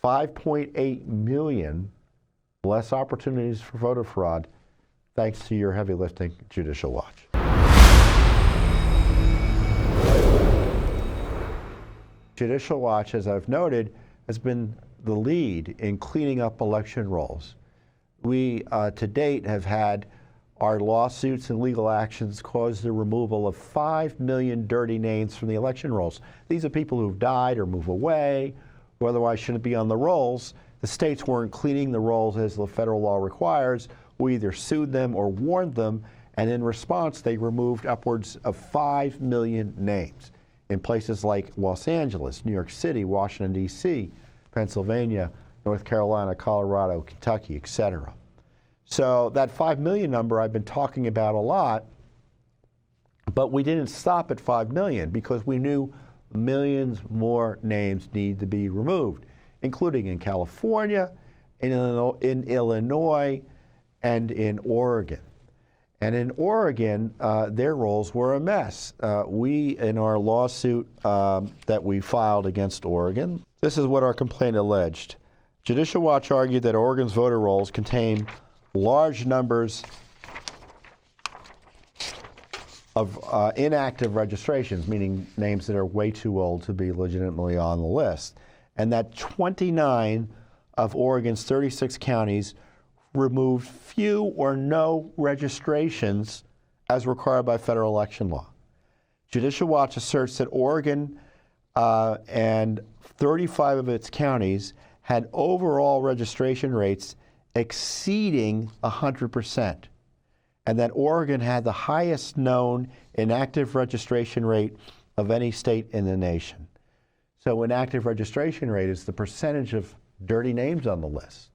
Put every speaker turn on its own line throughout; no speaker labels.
5.8 million less opportunities for voter fraud, thanks to your heavy lifting, Judicial Watch. Judicial Watch, as I've noted, has been the lead in cleaning up election rolls. We, to date, have had our lawsuits and legal actions cause the removal of 5 million dirty names from the election rolls. These are people who've died or move away, who otherwise shouldn't be on the rolls. The states weren't cleaning the rolls as the federal law requires. We either sued them or warned them, and in response, they removed upwards of 5 million names in places like Los Angeles, New York City, Washington, D.C., Pennsylvania, North Carolina, Colorado, Kentucky, etc. So that 5 million number I've been talking about a lot, but we didn't stop at 5 million because we knew millions more names need to be removed, including in California, in Illinois, and in Oregon. And in Oregon, their rolls were a mess. We, in our lawsuit that we filed against Oregon, this is what our complaint alleged. Judicial Watch argued that Oregon's voter rolls contain large numbers of inactive registrations, meaning names that are way too old to be legitimately on the list, and that 29 of Oregon's 36 counties removed few or no registrations as required by federal election law. Judicial Watch asserts that Oregon and 35 of its counties had overall registration rates exceeding 100%, and that Oregon had the highest known inactive registration rate of any state in the nation. So inactive registration rate is the percentage of dirty names on the list.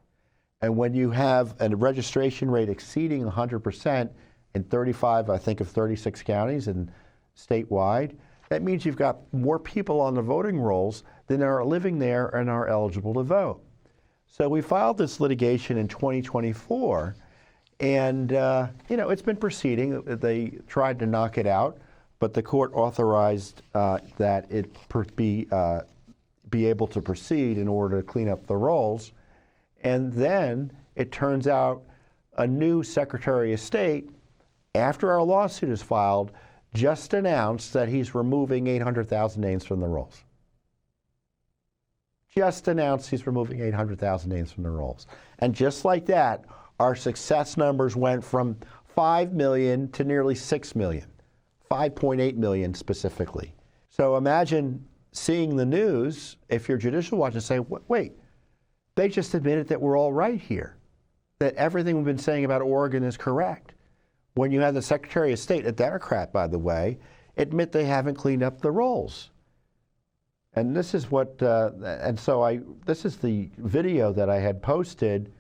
And when you have a registration rate exceeding 100% in 35, I think, of 36 counties and statewide, that means you've got more people on the voting rolls than are living there and are eligible to vote. So we filed this litigation in 2024, and it's been proceeding. They tried to knock it out, but the court authorized that it be able to proceed in order to clean up the rolls. And then it turns out a new Secretary of State, after our lawsuit is filed, just announced that he's removing 800,000 names from the rolls. Just announced he's removing 800,000 names from the rolls. And just like that, our success numbers went from 5 million to nearly 6 million, 5.8 million specifically. So imagine seeing the news, if you're Judicial Watch, and say, wait, they just admitted that we're all right here, that everything we've been saying about Oregon is correct. When you have the Secretary of State, a Democrat, by the way, admit they haven't cleaned up the rolls. And this is what, this is the video that I had posted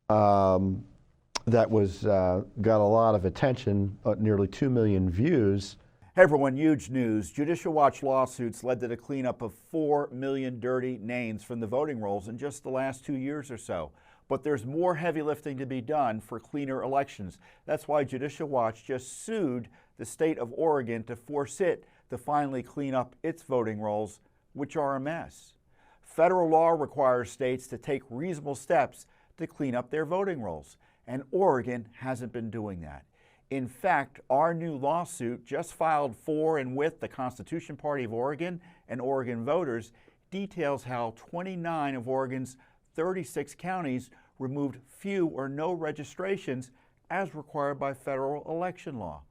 that was, got a lot of attention, nearly 2 million views.
Hey everyone, huge news. Judicial Watch lawsuits led to the cleanup of 4 million dirty names from the voting rolls in just the last 2 years or so. But there's more heavy lifting to be done for cleaner elections. That's why Judicial Watch just sued the state of Oregon to force it to finally clean up its voting rolls, which are a mess. Federal law requires states to take reasonable steps to clean up their voting rolls, and Oregon hasn't been doing that. In fact, our new lawsuit, just filed for and with the Constitution Party of Oregon and Oregon voters, details how 29 of Oregon's 36 counties removed few or no registrations as required by federal election law.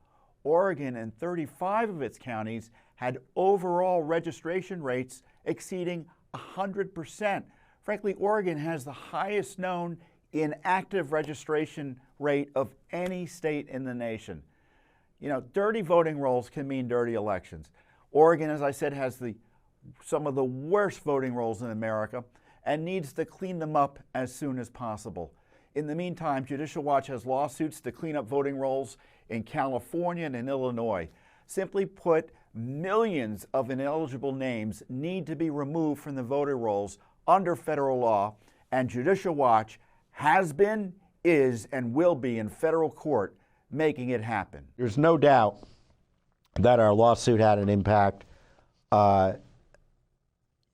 Oregon and 35 of its counties had overall registration rates exceeding 100%. Frankly, Oregon has the highest known inactive registration rate of any state in the nation. You know, dirty voting rolls can mean dirty elections. Oregon, as I said, has some of the worst voting rolls in America and needs to clean them up as soon as possible. In the meantime, Judicial Watch has lawsuits to clean up voting rolls in California and in Illinois. Simply put, millions of ineligible names need to be removed from the voter rolls under federal law, and Judicial Watch has been, is, and will be in federal court making it happen.
There's no doubt that our lawsuit had an impact.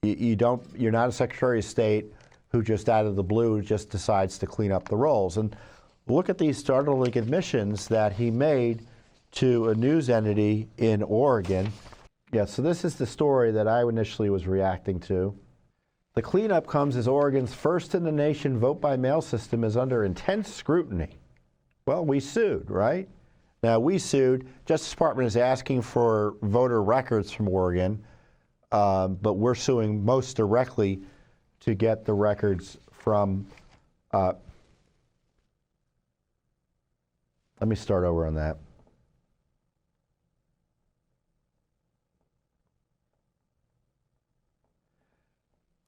You're not a Secretary of State who just out of the blue just decides to clean up the rolls. And look at these startling admissions that he made to a news entity in Oregon. Yeah, so this is the story that I initially was reacting to. The cleanup comes as Oregon's first-in-the-nation vote-by-mail system is under intense scrutiny. Well, we sued, right? Now, we sued. Justice Department is asking for voter records from Oregon, but we're suing most directly to get the records from, let me start over on that.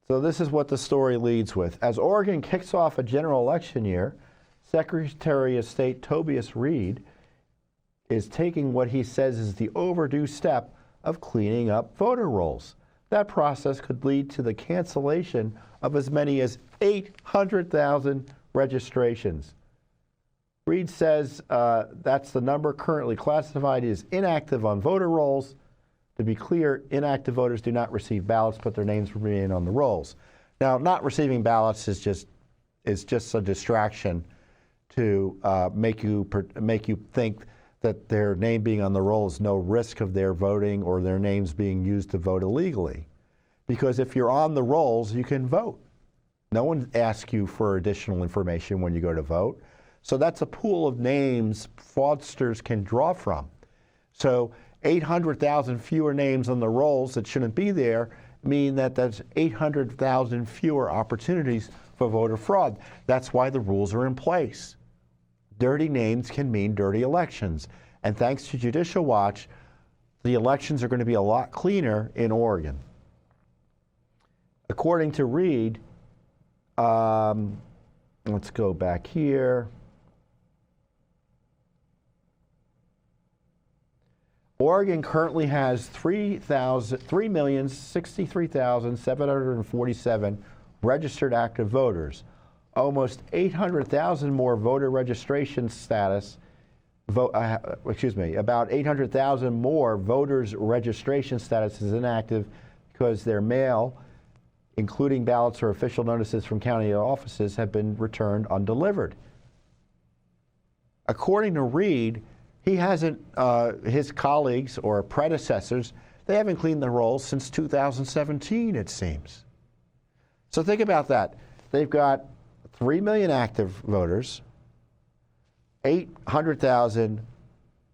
So this is what the story leads with. As Oregon kicks off a general election year, Secretary of State Tobias Reed is taking what he says is the overdue step of cleaning up voter rolls. That process could lead to the cancellation of as many as 800,000 registrations. Reed says that's the number currently classified as inactive on voter rolls. To be clear, inactive voters do not receive ballots, but their names remain on the rolls. Now, not receiving ballots is just a distraction to make you think that their name being on the roll is no risk of their voting or their names being used to vote illegally. Because if you're on the rolls, you can vote. No one asks you for additional information when you go to vote. So that's a pool of names fraudsters can draw from. So 800,000 fewer names on the rolls that shouldn't be there mean that that's 800,000 fewer opportunities for voter fraud. That's why the rules are in place. Dirty names can mean dirty elections. And thanks to Judicial Watch, the elections are going to be a lot cleaner in Oregon. According to Reed, let's go back here. Oregon currently has 3,063,747 registered active voters. Almost 800,000 more voter registration status, about 800,000 more voters' registration status is inactive because their mail, including ballots or official notices from county offices, have been returned undelivered. According to Reed, he hasn't, his colleagues or predecessors, they haven't cleaned the rolls since 2017, it seems. So think about that. They've got 3 million active voters, 800,000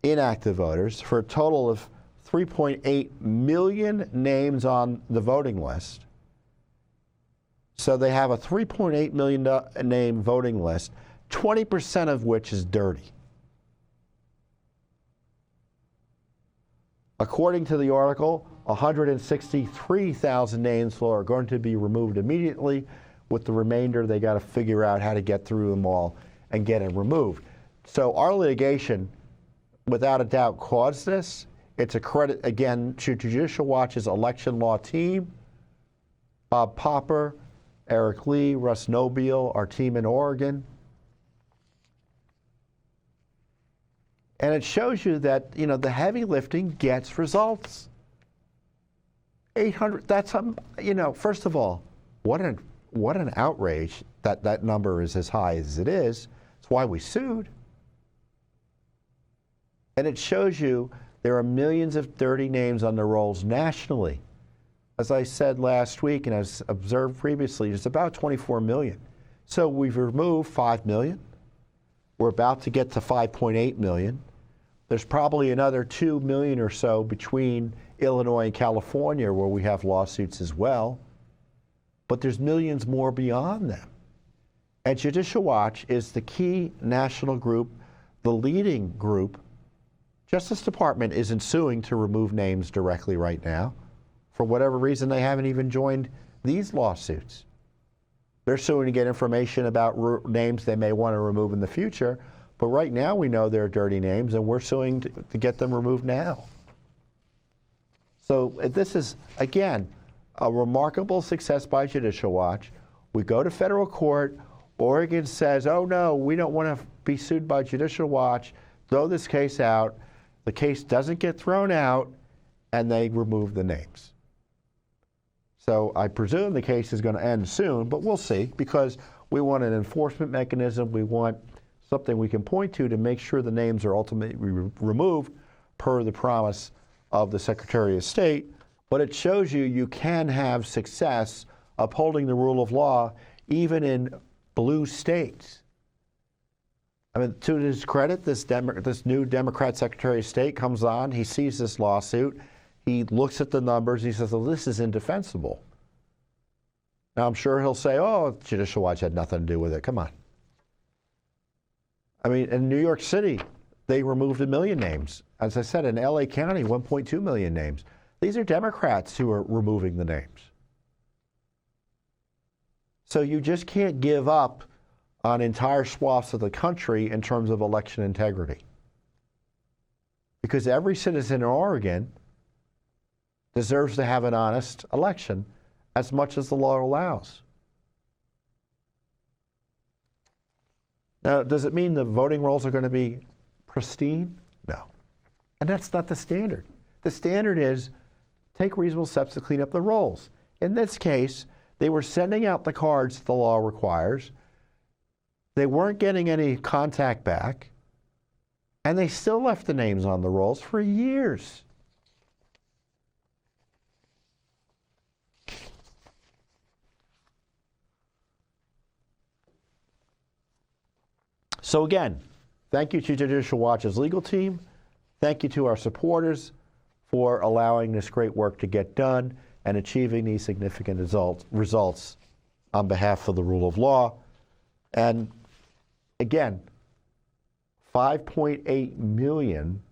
inactive voters, for a total of 3.8 million names on the voting list. So they have a 3.8 million name voting list, 20% of which is dirty. According to the article, 163,000 names are going to be removed immediately. With the remainder, they got to figure out how to get through them all and get it removed. So our litigation, without a doubt, caused this. It's a credit, again, to Judicial Watch's election law team, Bob Popper, Eric Lee, Russ Nobile, our team in Oregon. And it shows you that, you know, the heavy lifting gets results. 800, that's, you know, first of all, what an outrage that that number is as high as it is. It's why we sued. And it shows you there are millions of dirty names on the rolls nationally. As I said last week and as observed previously, it's about 24 million. So we've removed 5 million. We're about to get to 5.8 million. There's probably another 2 million or so between Illinois and California where we have lawsuits as well. But there's millions more beyond them. And Judicial Watch is the key national group, the leading group. Justice Department isn't suing to remove names directly right now. For whatever reason, they haven't even joined these lawsuits. They're suing to get information about names they may want to remove in the future, but right now we know they're dirty names and we're suing to get them removed now. So this is, again, a remarkable success by Judicial Watch. We go to federal court, Oregon says, oh no, we don't want to be sued by Judicial Watch, throw this case out. The case doesn't get thrown out and they remove the names. So I presume the case is going to end soon, but we'll see, because we want an enforcement mechanism. We want something we can point to make sure the names are ultimately removed per the promise of the Secretary of State. But it shows you can have success upholding the rule of law even in blue states. I mean, to his credit, this new Democrat Secretary of State comes on, he sees this lawsuit, he looks at the numbers, he says, well, this is indefensible. Now, I'm sure he'll say, oh, Judicial Watch had nothing to do with it. Come on. I mean, in New York City, they removed 1 million names. As I said, in LA County, 1.2 million names. These are Democrats who are removing the names. So you just can't give up on entire swaths of the country in terms of election integrity. Because every citizen in Oregon deserves to have an honest election as much as the law allows. Now, does it mean the voting rolls are going to be pristine? No. And that's not the standard. The standard is take reasonable steps to clean up the rolls. In this case, they were sending out the cards the law requires. They weren't getting any contact back, and they still left the names on the rolls for years. So again, thank you to Judicial Watch's legal team. Thank you to our supporters for allowing this great work to get done and achieving these significant results on behalf of the rule of law. And again, 5.8 million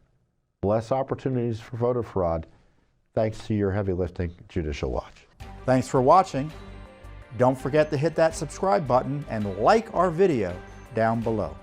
less opportunities for voter fraud thanks to your heavy lifting, Judicial Watch.
Thanks for watching. Don't forget to hit that subscribe button and like our video down below.